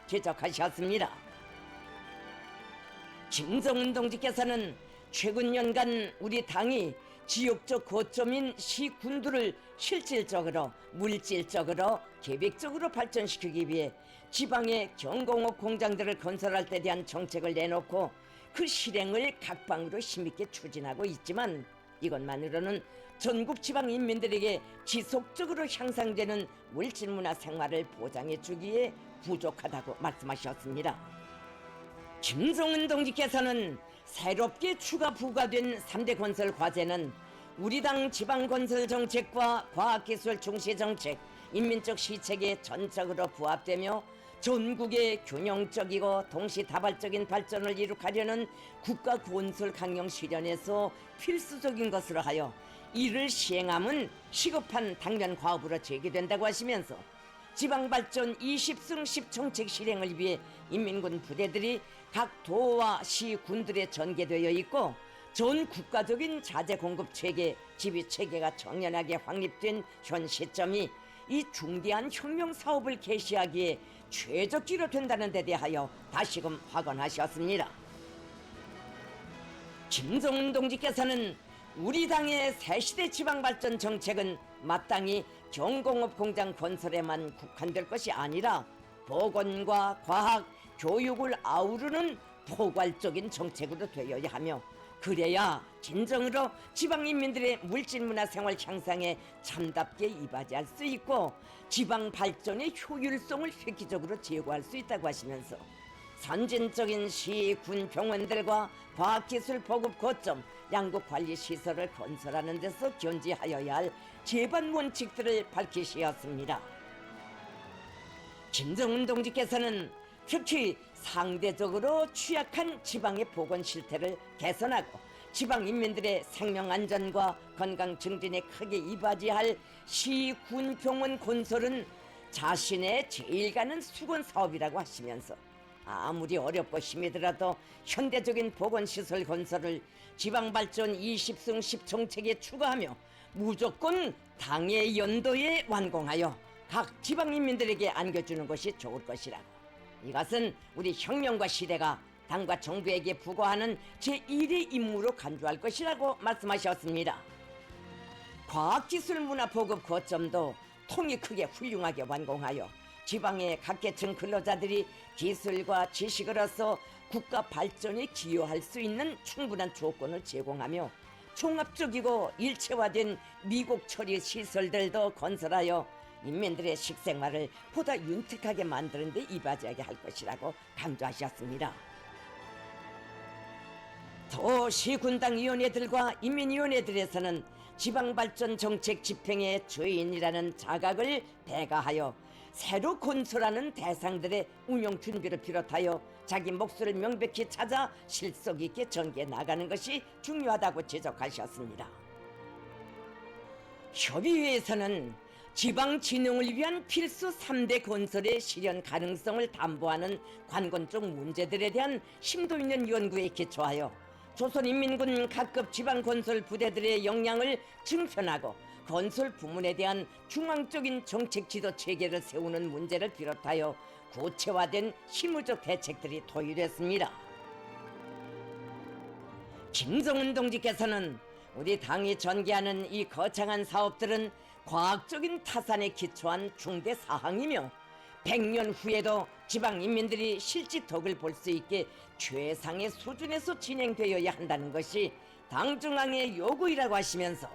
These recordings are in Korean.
지적하셨습니다. 김정은 동지께서는 최근 년간 우리 당이 지역적 거점인 시 군도를 실질적으로 물질적으로 계획적으로 발전시키기 위해 지방의 경공업 공장들을 건설할 때 대한 정책을 내놓고 그 실행을 각방으로 힘있게 추진하고 있지만 이것만으로는 전국 지방 인민들에게 지속적으로 향상되는 물질문화 생활을 보장해 주기에 부족하다고 말씀하셨습니다. 김정은 동지께서는 새롭게 추가 부과된 3대 건설 과제는 우리 당 지방건설 정책과 과학기술 중시 정책, 인민적 시책에 전적으로 부합되며 전국의 균형적이고 동시다발적인 발전을 이룩하려는 국가 건설 강령 실현에서 필수적인 것으로 하여 이를 시행함은 시급한 당면 과업으로 제기된다고 하시면서 지방발전 20승 10정책 실행을 위해 인민군 부대들이 각 도와 시 군들에 전개되어 있고 전 국가적인 자재 공급 체계, 지휘 체계가 정연하게 확립된 현 시점이 이 중대한 혁명 사업을 개시하기에 최적기로 된다는 데 대하여 다시금 확언하셨습니다. 김정은 동지께서는 우리 당의 새시대 지방발전 정책은 마땅히 경공업 공장 건설에만 국한될 것이 아니라 보건과 과학, 교육을 아우르는 포괄적인 정책으로 되어야 하며 그래야 진정으로 지방인민들의 물질문화 생활 향상에 참답게 이바지할 수 있고 지방 발전의 효율성을 획기적으로 제고할 수 있다고 하시면서 선진적인 시, 군, 병원들과 과학기술 보급 거점, 양국관리시설을 건설하는 데서 견지하여야 할 제반 원칙들을 밝히시었습니다. 김정은 동지께서는 특히 상대적으로 취약한 지방의 보건 실태를 개선하고 지방 인민들의 생명 안전과 건강 증진에 크게 이바지할 시, 군, 병원 건설은 자신의 제일 가는 수건 사업이라고 하시면서 아무리 어렵고 힘이 들어도 현대적인 보건시설 건설을 지방발전 20승 10정책에 추가하며 무조건 당의 연도에 완공하여 각 지방인민들에게 안겨주는 것이 좋을 것이라고. 이것은 우리 혁명과 시대가 당과 정부에게 부과하는 제1의 임무로 간주할 것이라고 말씀하셨습니다. 과학기술문화 보급 거점도 통이 크게 훌륭하게 완공하여 지방의 각계층 근로자들이 기술과 지식으로서 국가 발전에 기여할 수 있는 충분한 조건을 제공하며 종합적이고 일체화된 미국 처리 시설들도 건설하여 인민들의 식생활을 보다 윤택하게 만드는 데 이바지하게 할 것이라고 강조하셨습니다. 도시군당위원회들과 인민위원회들에서는 지방발전 정책 집행의 주인이라는 자각을 배가하여 새로 건설하는 대상들의 운영 준비를 비롯하여 자기 몫을 명백히 찾아 실속 있게 전개해 나가는 것이 중요하다고 지적하셨습니다. 협의회에서는 지방 진흥을 위한 필수 3대 건설의 실현 가능성을 담보하는 관건적 문제들에 대한 심도 있는 연구에 기초하여 조선인민군 각급 지방건설 부대들의 역량을 증편하고 건설 부문에 대한 중앙적인 정책 지도 체계를 세우는 문제를 비롯하여 구체화된 실무적 대책들이 도입됐습니다. 김정은 동지께서는 우리 당이 전개하는 이 거창한 사업들은 과학적인 타산에 기초한 중대 사항이며 100년 후에도 지방인민들이 실제 덕을 볼 수 있게 최상의 수준에서 진행되어야 한다는 것이 당 중앙의 요구이라고 하시면서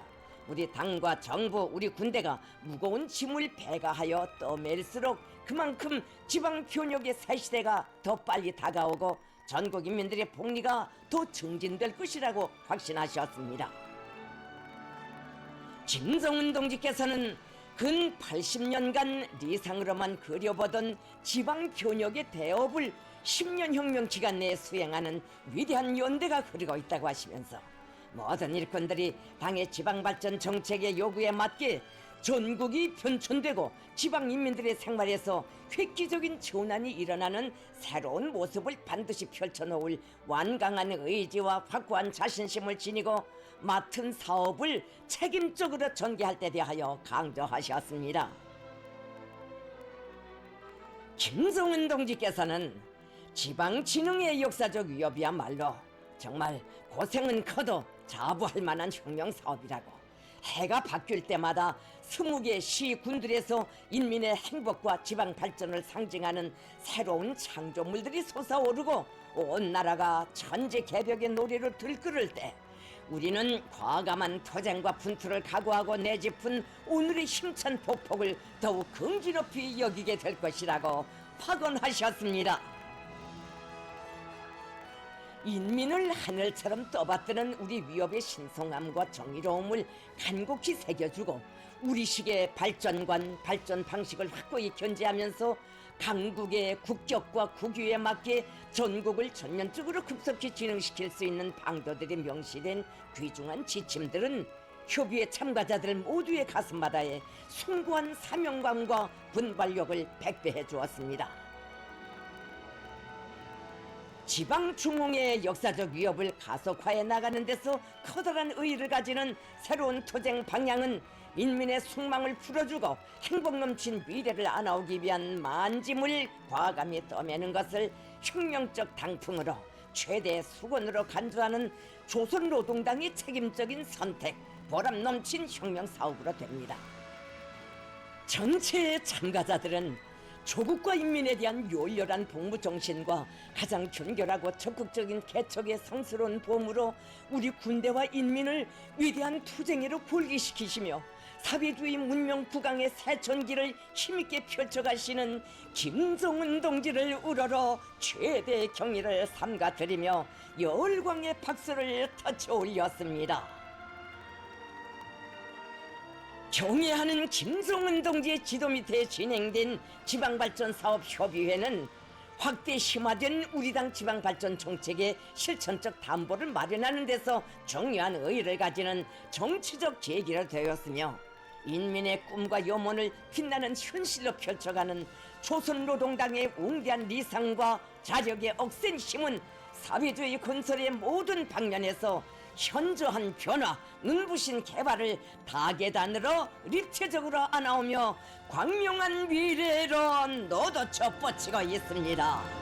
우리 당과 정부, 우리 군대가 무거운 짐을 배가하여 떠맬수록 그만큼 지방 변혁의 새 시대가 더 빨리 다가오고 전국 인민들의 복리가 더 증진될 것이라고 확신하셨습니다. 김정은 동지께서는 근 80년간 리상으로만 그려보던 지방 변혁의 대업을 10년 혁명 기간 내에 수행하는 위대한 연대가 흐르고 있다고 하시면서 모든 일꾼들이 당의 지방발전 정책의 요구에 맞게 전국이 변천되고 지방인민들의 생활에서 획기적인 전환이 일어나는 새로운 모습을 반드시 펼쳐놓을 완강한 의지와 확고한 자신심을 지니고 맡은 사업을 책임적으로 전개할 때 대하여 강조하셨습니다. 김성은 동지께서는 지방진흥의 역사적 위협이야말로 정말 고생은 커도 자부할 만한 혁명사업이라고, 해가 바뀔 때마다 20개 시 군들에서 인민의 행복과 지방 발전을 상징하는 새로운 창조물들이 솟아오르고 온 나라가 천지 개벽의 노래로 들끓을 때, 우리는 과감한 투쟁과 분투를 각오하고 내짚은 오늘의 힘찬 폭폭을 더욱 긍지높이 여기게 될 것이라고 확언하셨습니다. 인민을 하늘처럼 떠받드는 우리 위협의 신성함과 정의로움을 간곡히 새겨주고 우리식의 발전관, 발전 방식을 확고히 견지하면서 강국의 국격과 국위에 맞게 전국을 전면적으로 급속히 진흥시킬 수 있는 방도들이 명시된 귀중한 지침들은 협의회 참가자들 모두의 가슴바다에 숭고한 사명감과 분발력을 백배해 주었습니다. 지방 중흥의 역사적 위협을 가속화해 나가는 데서 커다란 의의를 가지는 새로운 투쟁 방향은 인민의 숙망을 풀어주고 행복 넘친 미래를 안아오기 위한 만짐을 과감히 떠매는 것을 혁명적 당풍으로 최대 수건으로 간주하는 조선노동당의 책임적인 선택, 보람 넘친 혁명 사업으로 됩니다. 전체 참가자들은 조국과 인민에 대한 요열한 복무 정신과 가장 견결하고 적극적인 개척의 성스러운 보험으로 우리 군대와 인민을 위대한 투쟁으로 골기시키시며 사회주의 문명 부강의 새천기를 힘있게 펼쳐가시는 김정은 동지를 우러러 최대 경의를 삼가드리며 열광의 박수를 터쳐 올렸습니다. 경애하는 김성은 동지의 지도 밑에 진행된 지방발전사업협의회는 확대 심화된 우리 당 지방발전 정책의 실천적 담보를 마련하는 데서 중요한 의의를 가지는 정치적 계기가 되었으며, 인민의 꿈과 염원을 빛나는 현실로 펼쳐가는 조선노동당의 웅대한 리상과 자력의 억센 힘은 사회주의 건설의 모든 방면에서 현저한 변화, 눈부신 개발을 다계단으로立체적으로 안아오며 광명한 미래로 너도쳐 뻗치고 있습니다.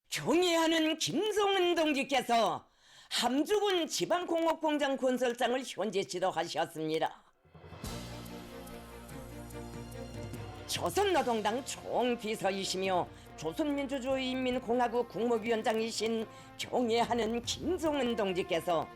경애하는 김성은 동지께서 함주군 지방공업공장 건설장을 현재 지도하셨습니다. 조선노동당 총비서이시며 조선민주주의인민공화국 국무위원장이신 경애하는 김성은 동지께서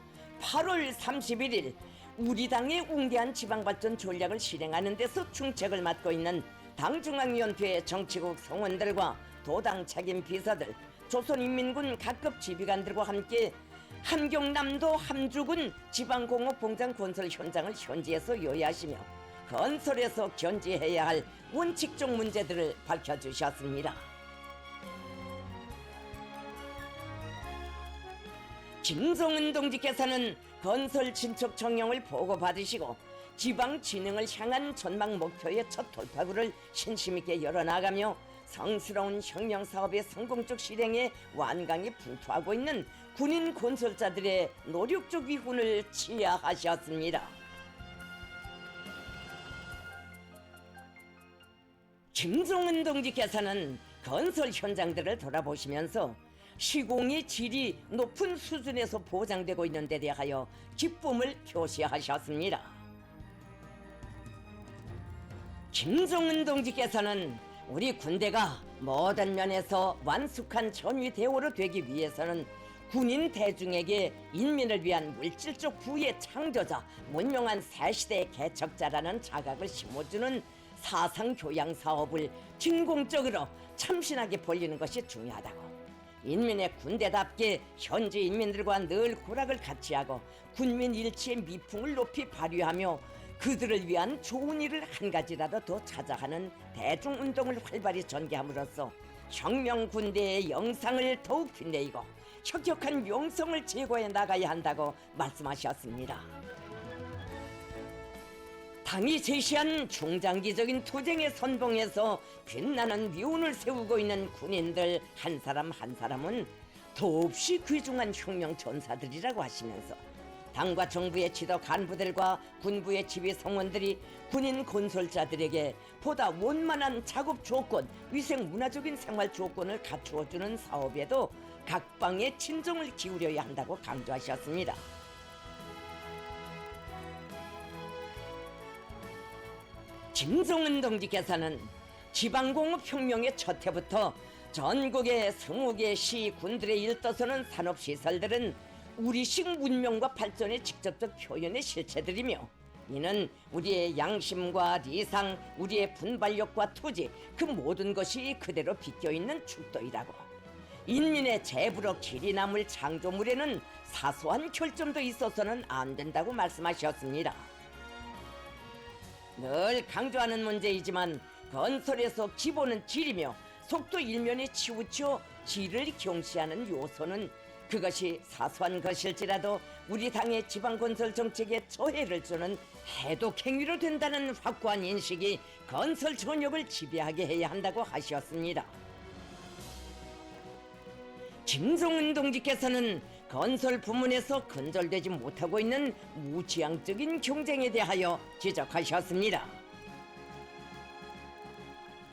8월 31일 우리 당의 웅대한 지방발전 전략을 실행하는 데서 중책을 맡고 있는 당중앙위원회 정치국 성원들과 도당 책임 비서들, 조선인민군 각급 지휘관들과 함께 함경남도 함주군 지방공업공장 건설 현장을 현지에서 요약하시며 건설에서 견지해야 할 원칙적 문제들을 밝혀주셨습니다. 김성은 동지께서는 건설 진척 정령을 보고받으시고 지방 진흥을 향한 전망 목표의 첫 돌파구를 신심있게 열어나가며 성스러운 혁명 사업의 성공적 실행에 완강히 분투하고 있는 군인 건설자들의 노력적 위훈을 치하하셨습니다. 김성은 동지께서는 건설 현장들을 돌아보시면서 시공의 질이 높은 수준에서 보장되고 있는 데 대하여 기쁨을 표시하셨습니다. 김성은 동지께서는 우리 군대가 모든 면에서 완숙한 전위대오로 되기 위해서는 군인 대중에게 인민을 위한 물질적 부의 창조자, 문명한 새시대의 개척자라는 자각을 심어주는 사상교양 사업을 진공적으로 참신하게 벌리는 것이 중요하다고, 인민의 군대답게 현지 인민들과 늘 고락을 같이 하고 군민 일치의 미풍을 높이 발휘하며 그들을 위한 좋은 일을 한 가지라도 더 찾아가는 대중운동을 활발히 전개함으로써 혁명군대의 영상을 더욱 빛내고 혁혁한 명성을 제고해 나가야 한다고 말씀하셨습니다. 당이 제시한 중장기적인 투쟁의 선봉에서 빛나는 위운을 세우고 있는 군인들 한 사람 한 사람은 더없이 귀중한 혁명 전사들이라고 하시면서 당과 정부의 지도 간부들과 군부의 지휘 성원들이 군인 건설자들에게 보다 원만한 작업 조건, 위생 문화적인 생활 조건을 갖추어주는 사업에도 각방에 친정을 기울여야 한다고 강조하셨습니다. 김정은 동지께서는 지방공업혁명의 첫 해부터 전국의 20개 시 군들에 일떠서는 산업시설들은 우리식 문명과 발전의 직접적 표현의 실체들이며, 이는 우리의 양심과 리상, 우리의 분발력과 토지, 그 모든 것이 그대로 비껴있는 축도이라고. 인민의 재부로 길이 남을 창조물에는 사소한 결점도 있어서는 안 된다고 말씀하셨습니다. 늘 강조하는 문제이지만 건설에서 기본은 질이며 속도 일면에 치우쳐 질을 경시하는 요소는 그것이 사소한 것일지라도 우리 당의 지방건설 정책에 저해를 주는 해독행위로 된다는 확고한 인식이 건설 전역을 지배하게 해야 한다고 하셨습니다. 김정은 동지께서는 건설 부문에서 근절되지 못하고 있는 무지향적인 경쟁에 대하여 지적하셨습니다.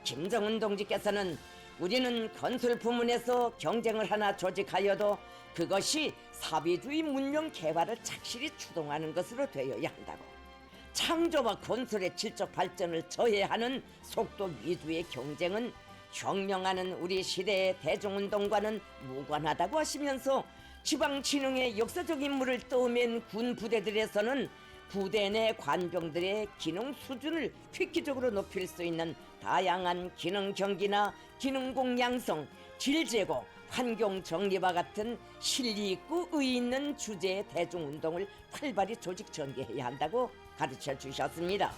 김정은 동지께서는 우리는 건설 부문에서 경쟁을 하나 조직하여도 그것이 사회주의 문명 개발을 착실히 추동하는 것으로 되어야 한다고, 창조와 건설의 질적 발전을 저해하는 속도 위주의 경쟁은 혁명하는 우리 시대의 대중운동과는 무관하다고 하시면서 지방진흥의 역사적 임무를 떠맨 군 부대들에서는 부대 내 관병들의 기능 수준을 획기적으로 높일 수 있는 다양한 기능 경기나 기능공 양성, 질제고, 환경 정리와 같은 실리 있고 의의 있는 주제의 대중운동을 활발히 조직 전개해야 한다고 가르쳐 주셨습니다.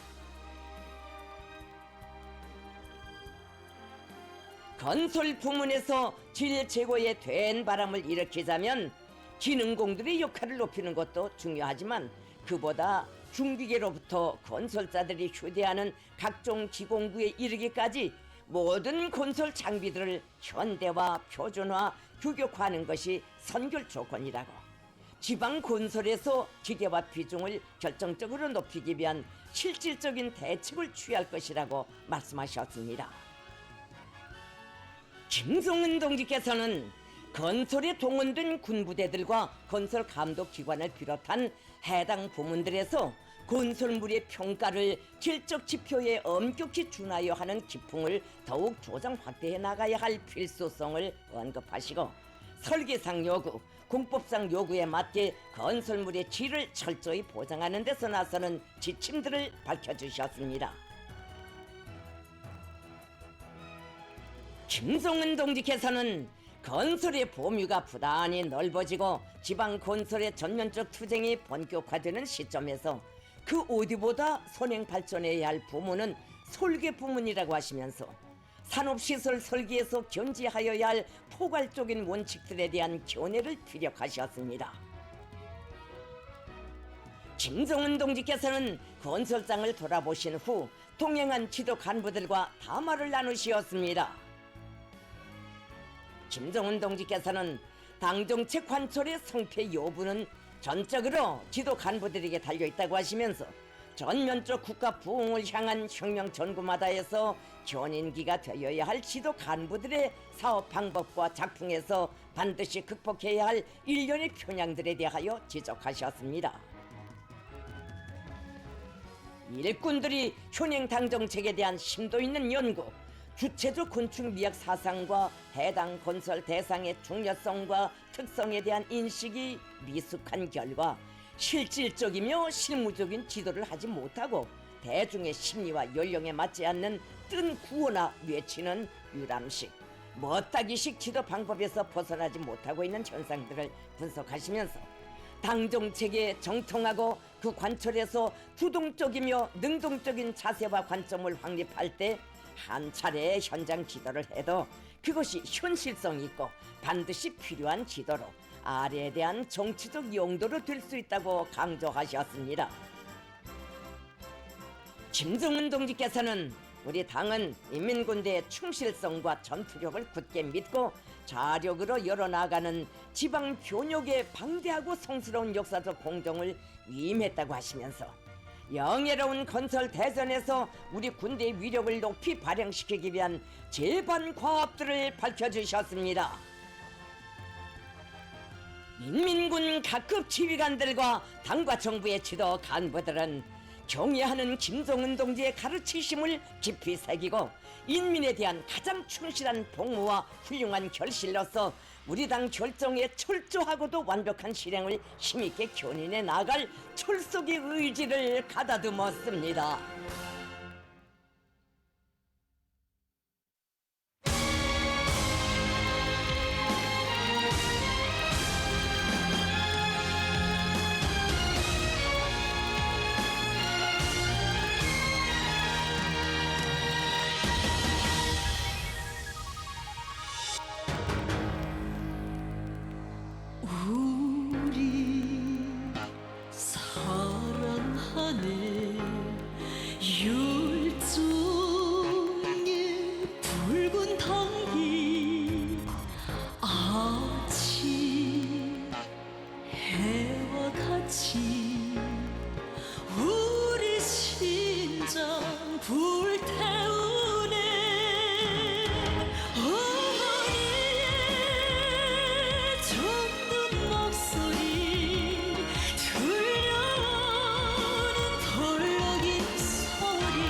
건설 부문에서 질 제고의 된 바람을 일으키자면 기능공들의 역할을 높이는 것도 중요하지만, 그보다 중기계로부터 건설자들이 휴대하는 각종 기공구에 이르기까지 모든 건설 장비들을 현대화, 표준화, 규격화하는 것이 선결 조건이라고, 지방 건설에서 기계화 비중을 결정적으로 높이기 위한 실질적인 대책을 취할 것이라고 말씀하셨습니다. 김정은 동지께서는 건설에 동원된 군부대들과 건설 감독기관을 비롯한 해당 부문들에서 건설물의 평가를 질적 지표에 엄격히 준하여 하는 기풍을 더욱 조장 확대해 나가야 할 필수성을 언급하시고, 설계상 요구, 공법상 요구에 맞게 건설물의 질을 철저히 보장하는 데서 나서는 지침들을 밝혀주셨습니다. 김정은 동지께서는 건설의 범위가 부단히 넓어지고 지방 건설의 전면적 투쟁이 본격화되는 시점에서 그 어디보다 선행 발전해야 할 부문은 설계 부문이라고 하시면서 산업시설 설계에서 견지하여야 할 포괄적인 원칙들에 대한 견해를 피력하셨습니다. 김정은 동지께서는 건설장을 돌아보신 후 동행한 지도 간부들과 담화를 나누셨습니다. 김정은 동지께서는 당정책 관철의 성패 여부는 전적으로 지도 간부들에게 달려있다고 하시면서 전면적 국가 부흥을 향한 혁명 전구마다에서 견인기가 되어야 할 지도 간부들의 사업 방법과 작품에서 반드시 극복해야 할 일련의 편향들에 대하여 지적하셨습니다. 일꾼들이 현행 당정책에 대한 심도 있는 연구, 주체적 건축 미학 사상과 해당 건설 대상의 중요성과 특성에 대한 인식이 미숙한 결과 실질적이며 실무적인 지도를 하지 못하고 대중의 심리와 연령에 맞지 않는 뜬 구호나 외치는 유람식, 멋따기식 지도 방법에서 벗어나지 못하고 있는 현상들을 분석하시면서 당정책에 정통하고 그 관철에서 주동적이며 능동적인 자세와 관점을 확립할 때 한 차례의 현장 지도를 해도 그것이 현실성 있고 반드시 필요한 지도로 아래에 대한 정치적 용도로 될 수 있다고 강조하셨습니다. 김정은 동지께서는 우리 당은 인민군대의 충실성과 전투력을 굳게 믿고 자력으로 열어나가는 지방 변혁의 방대하고 성스러운 역사적 공정을 위임했다고 하시면서 영예로운 건설 대전에서 우리 군대의 위력을 높이 발휘시키기 위한 제반 과업들을 밝혀주셨습니다. 인민군 각급 지휘관들과 당과 정부의 지도 간부들은 경애하는 김정은 동지의 가르치심을 깊이 새기고 인민에 대한 가장 충실한 복무와 훌륭한 결실로서 우리 당 결정에 철저하고도 완벽한 실행을 힘있게 견인해 나갈 철석의 의지를 가다듬었습니다. 우리 사랑하네 열정의 붉은 당기 아침 해와 같이 우리 심장 불태우네 어머니의 정든 목소리 들려오는 덜렁인 소리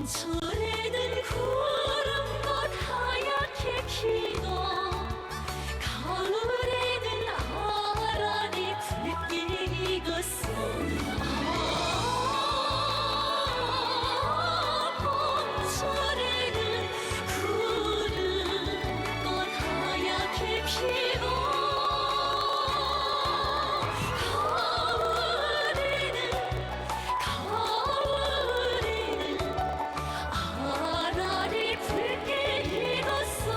봄철에는 구름꽃 하얗게 피고 가을에는 아란이 붉게 익었어. 봄철에는 구름꽃 하얗게 피고 가을에는 아라리 붉게 익었어.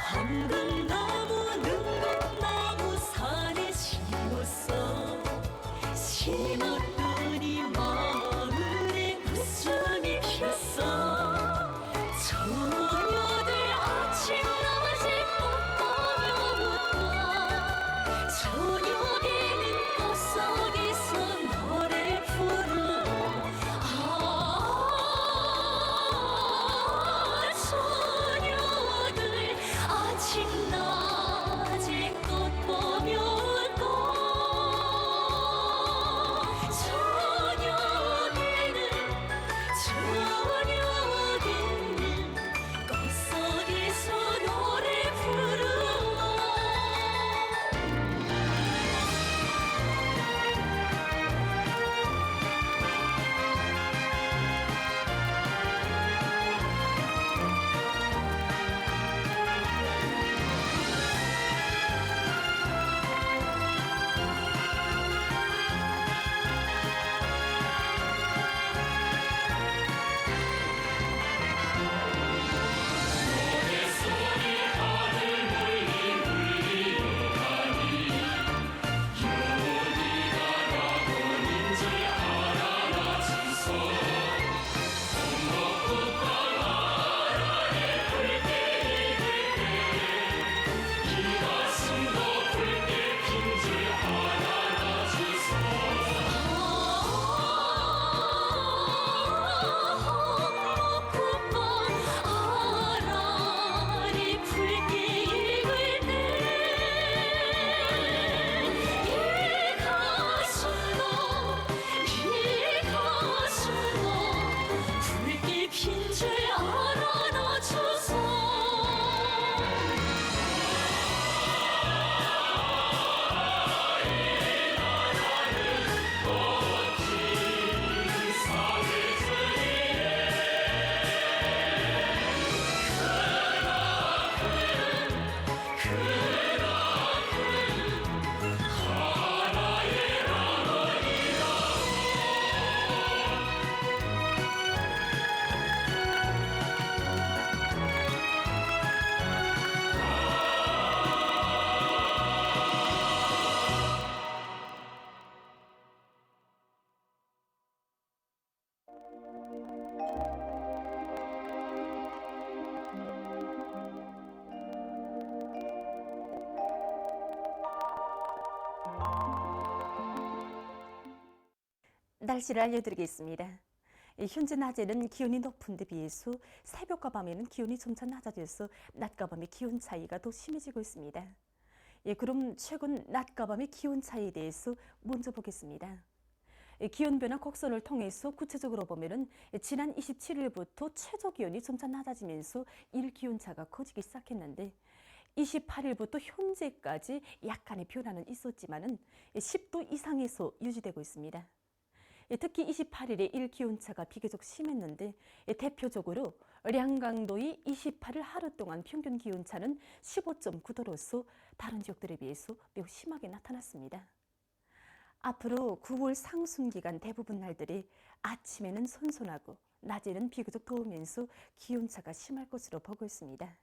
황금나무 능곡나무 산에 심었어. 심었더니 마을에 웃음이 피었어. 처녀들 아침 낮에 꽃보며 웃다. 저녁에는 꽃속에서 노래 부르고 처녀들 아침 낮에 꽃보며 웃고 저녁에는 꽃속에서 노래 부르고 아라리 붉게 익을 때이 가슴도 붉게 핀 줄 알아놔줘서 날씨를 알려드리겠습니다. 현재 낮에는 기온이 높은 데 비해서 새벽과 밤에는 기온이 점차 낮아져서 낮과 밤의 기온 차이가 더 심해지고 있습니다. 그럼 최근 낮과 밤의 기온 차이에 대해서 먼저 보겠습니다. 기온 변화 곡선을 통해서 구체적으로 보면은 지난 27일부터 최저 기온이 점차 낮아지면서 일 기온차가 커지기 시작했는데 28일부터 현재까지 약간의 변화는 있었지만은 10도 이상에서 유지되고 있습니다. 특히 28일에 일 기온차가 비교적 심했는데 대표적으로 량강도의 28일 하루 동안 평균 기온차는 15.9도로서 다른 지역들에 비해서 매우 심하게 나타났습니다. 앞으로 9월 상순기간 대부분 날들이 아침에는 선선하고 낮에는 비교적 더우면서 기온차가 심할 것으로 보고 있습니다.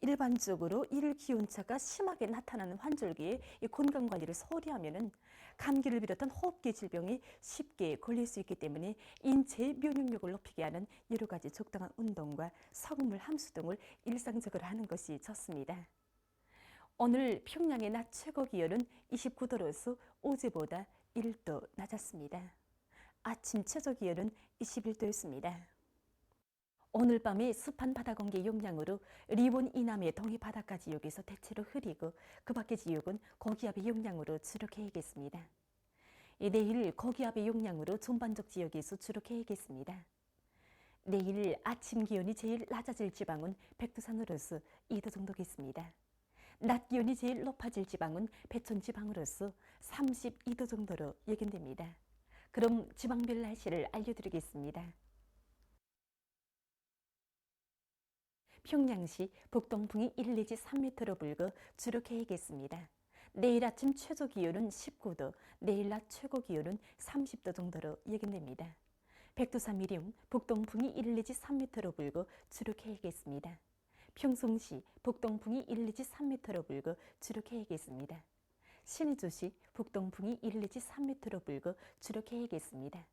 일반적으로 일 기온차가 심하게 나타나는 환절기에 건강관리를 소홀히 하면은 감기를 비롯한 호흡기 질병이 쉽게 걸릴 수 있기 때문에 인체의 면역력을 높이게 하는 여러 가지 적당한 운동과 성물 함수 등을 일상적으로 하는 것이 좋습니다. 오늘 평양의 낮 최고 기온은 29도로서 어제보다 1도 낮았습니다. 아침 최저 기온은 21도였습니다. 오늘 밤에 습한 바다 공기 영향으로 리본 이남의 동해 바닷가 지역에서 대체로 흐리고 그 밖의 지역은 고기압의 영향으로 주로 개겠습니다. 내일 고기압의 영향으로 전반적 지역에서 주로 개겠습니다. 내일 아침 기온이 제일 낮아질 지방은 백두산으로서 2도 정도겠습니다. 낮 기온이 제일 높아질 지방은 배천 지방으로서 32도 정도로 예견됩니다. 그럼 지방별 날씨를 알려드리겠습니다. 평양시 북동풍이 1 내지 3m로 불고 주로 개겠습니다. 내일 아침 최저 기온은 19도, 내일 낮 최고 기온은 30도 정도로 예견됩니다. 백두산 미령 북동풍이 1 내지 3m로 불고 주로 개겠습니다. 평송시 북동풍이 1 내지 3m로 불고 주로 개겠습니다. 신의주시 북동풍이 1 내지 3m로 불고 주로 개겠습니다.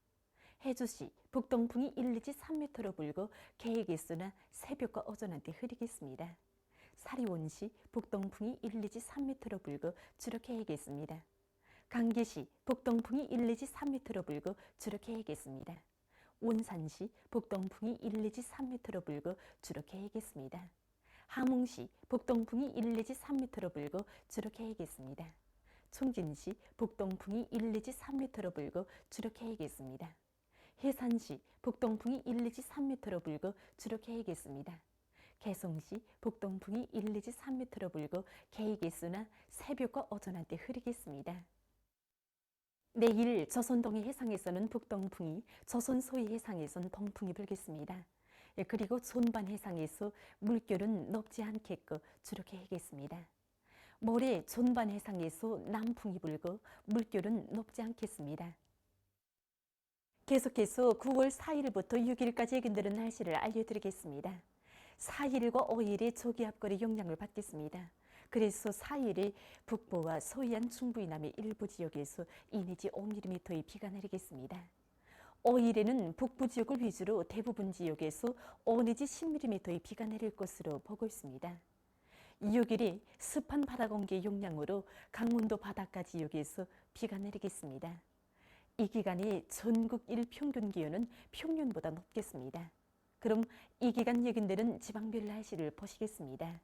해주시 북동풍이 1 내지 3m로 불고 개겠으나 새벽과 오전 한때 흐리겠습니다. 사리원시 북동풍이 1 내지 3m로 불고 주로 개겠습니다. 강계시 북동풍이 1 내지 3m로 불고 주로 개겠습니다. 온산시 북동풍이 1 내지 3m로 불고 주로 개겠습니다. 함흥시 북동풍이 1 내지 3m로 불고 주로 개겠습니다. 총진시 북동풍이 1 내지 3m로 불고 주로 개겠습니다. 해산시 북동풍이 1 내지 3m로 불고 주로 개겠습니다. 개성시 북동풍이 1 내지 3m로 불고 개겠으나 새벽과 오전 한때 흐리겠습니다. 내일 조선 동해 해상에서는 북동풍이, 조선 서해 해상에서는 동풍이 불겠습니다. 그리고 전반 해상에서 물결은 높지 않겠고 주로 개겠습니다. 모레 전반 해상에서 남풍이 불고 물결은 높지 않겠습니다. 계속해서 9월 4일부터 6일까지 예견되는 날씨를 알려드리겠습니다. 4일과 5일에 저기압골의 영향을 받겠습니다. 그래서 4일에 북부와 서해안 중부 이남의 일부 지역에서 2 내지 5mm의 비가 내리겠습니다. 5일에는 북부 지역을 위주로 대부분 지역에서 5 내지 10mm의 비가 내릴 것으로 보고 있습니다. 6일에 습한 바다 공기의 영향으로 강원도 바닷가 지역에서 비가 내리겠습니다. 이 기간에 전국 일평균 기온은 평년보다 높겠습니다. 그럼 이 기간 예견되는 지방별 날씨를 보시겠습니다.